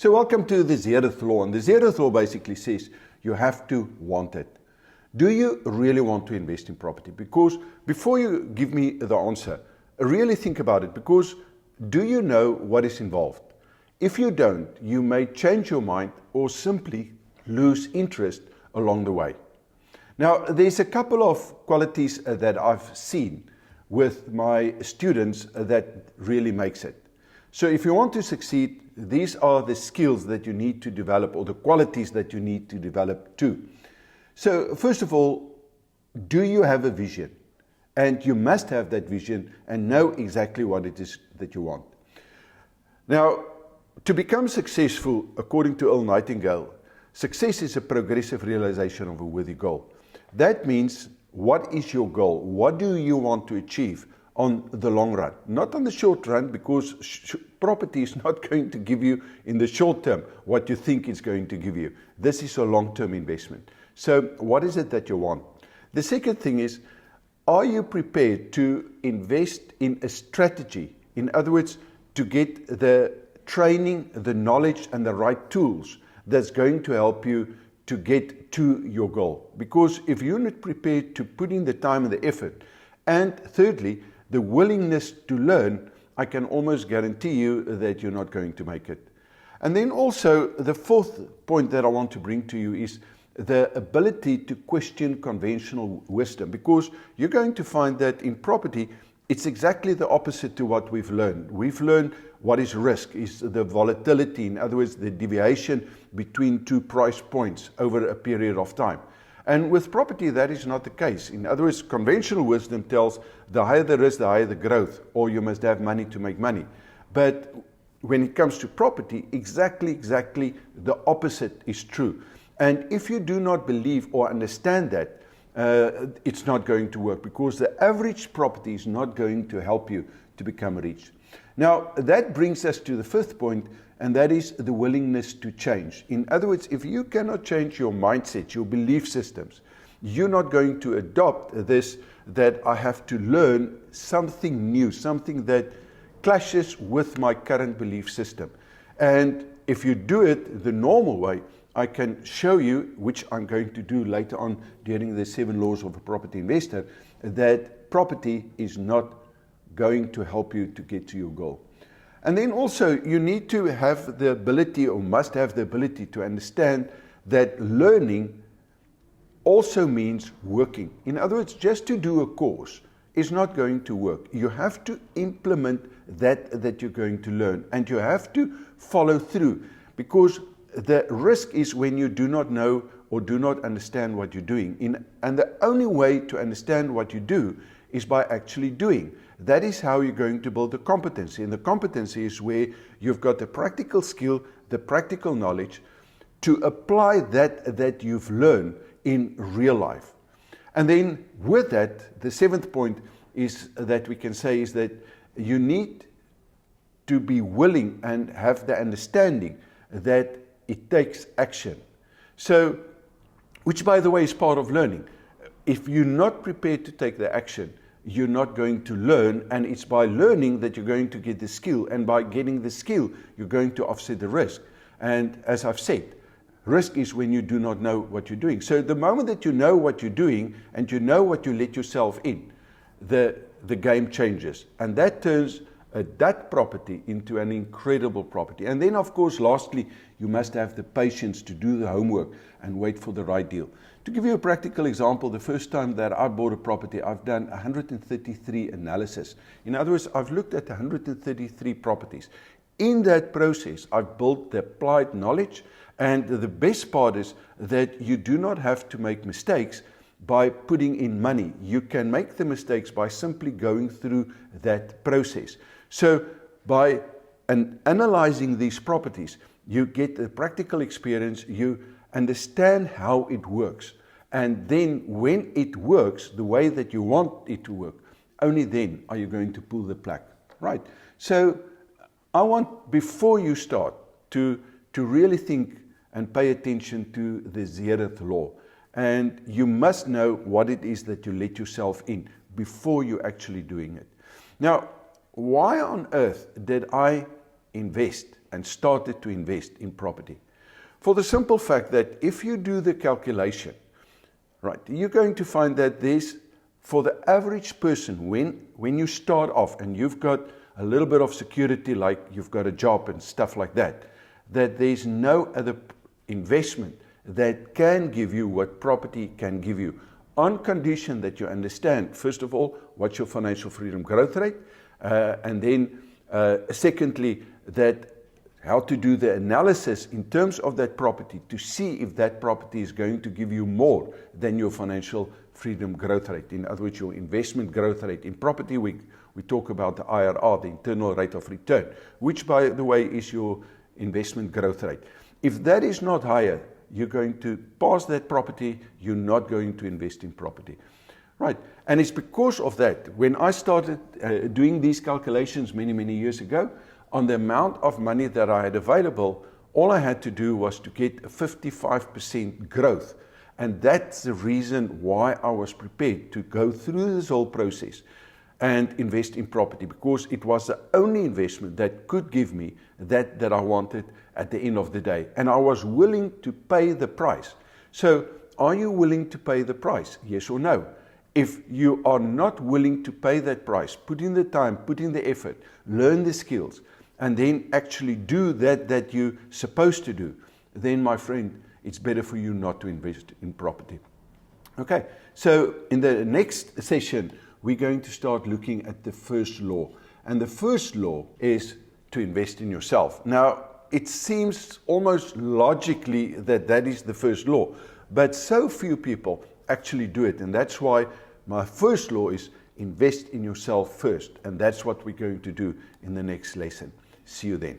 So welcome to the Zeroth Law, and the Zeroth Law basically says you have to want it. Do you really want to invest in property? Because before you give me the answer, really think about it, because do you know what is involved? If you don't, you may change your mind or simply lose interest along the way. Now, there's a couple of qualities that I've seen with my students that really makes it. So if you want to succeed, these are the skills that you need to develop, or the qualities that you need to develop too. So first of all, do you have a vision? And you must have that vision and know exactly what it is that you want. Now, to become successful, according to Earl Nightingale, success is a progressive realization of a worthy goal. That means, what is your goal? What do you want to achieve on the long run? Not on the short run, because property is not going to give you in the short term what you think it's going to give you. This is a long-term investment. So what is it that you want? The second thing is, are you prepared to invest in a strategy? In other words, to get the training, the knowledge, and the right tools that's going to help you to get to your goal. Because if you're not prepared to put in the time and the effort, and thirdly, the willingness to learn, I can almost guarantee you that you're not going to make it. And then also, the fourth point that I want to bring to you is the ability to question conventional wisdom, because you're going to find that in property, it's exactly the opposite to what we've learned. We've learned what is risk, is the volatility, in other words, the deviation between two price points over a period of time. And with property, that is not the case. In other words, conventional wisdom tells the higher the risk, the higher the growth, or you must have money to make money. But when it comes to property, exactly the opposite is true. And if you do not believe or understand that, it's not going to work, because the average property is not going to help you to become rich. Now, that brings us to the fifth point, and that is the willingness to change. In other words, if you cannot change your mindset, your belief systems, you're not going to adopt this, that I have to learn something new, something that clashes with my current belief system. And if you do it the normal way, I can show you, which I'm going to do later on during the 7 laws of a property investor, that property is not going to help you to get to your goal. And then also, you need to have the ability, or must have the ability, to understand that learning also means working. In other words, just to do a course is not going to work. You have to implement that you're going to learn, and you have to follow through, because the risk is when you do not know or do not understand what you're doing. And the only way to understand what you do is by actually doing. That is how you're going to build the competency. And the competency is where you've got the practical skill, the practical knowledge, to apply that you've learned in real life. And then with that, the seventh point is that we can say is that you need to be willing and have the understanding that it takes action. So, which by the way is part of learning. If you're not prepared to take the action, you're not going to learn, and it's by learning that you're going to get the skill, and by getting the skill, you're going to offset the risk. And as I've said, risk is when you do not know what you're doing. So the moment that you know what you're doing, and you know what you let yourself in, the game changes, and that turns that property into an incredible property. And then, of course, lastly, you must have the patience to do the homework and wait for the right deal. To give you a practical example, the first time that I bought a property, I've done 133 analysis. In other words, I've looked at 133 properties. In that process, I've built the applied knowledge, and the best part is that you do not have to make mistakes by putting in money. You can make the mistakes by simply going through that process. So by analyzing these properties, you get the practical experience, you understand how it works. And then when it works the way that you want it to work, only then are you going to pull the plug, right? So I want, before you start, to really think and pay attention to the Zeroth Law. And you must know what it is that you let yourself in before you're actually doing it. Now, why on earth did I invest and started to invest in property. For the simple fact that if you do the calculation, right, you're going to find that there's, for the average person, when you start off and you've got a little bit of security, like you've got a job and stuff like that, that there's no other investment that can give you what property can give you, on condition that you understand, first of all, what's your financial freedom growth rate, and then secondly, that how to do the analysis in terms of that property to see if that property is going to give you more than your financial freedom growth rate. In other words, your investment growth rate. In property, we talk about the IRR, the internal rate of return, which, by the way, is your investment growth rate. If that is not higher, you're going to pass that property, you're not going to invest in property. Right, and it's because of that, when I started doing these calculations many years ago, on the amount of money that I had available, all I had to do was to get a 55% growth. And that's the reason why I was prepared to go through this whole process and invest in property, because it was the only investment that could give me that I wanted at the end of the day. And I was willing to pay the price. So, are you willing to pay the price? Yes or no? If you are not willing to pay that price, put in the time, put in the effort, learn the skills, and then actually do that you're supposed to do, then, my friend, it's better for you not to invest in property. Okay, so in the next session, we're going to start looking at the first law. And the first law is to invest in yourself. Now, it seems almost logically that is the first law, but so few people actually do it. And that's why my first law is invest in yourself first. And that's what we're going to do in the next lesson. See you then.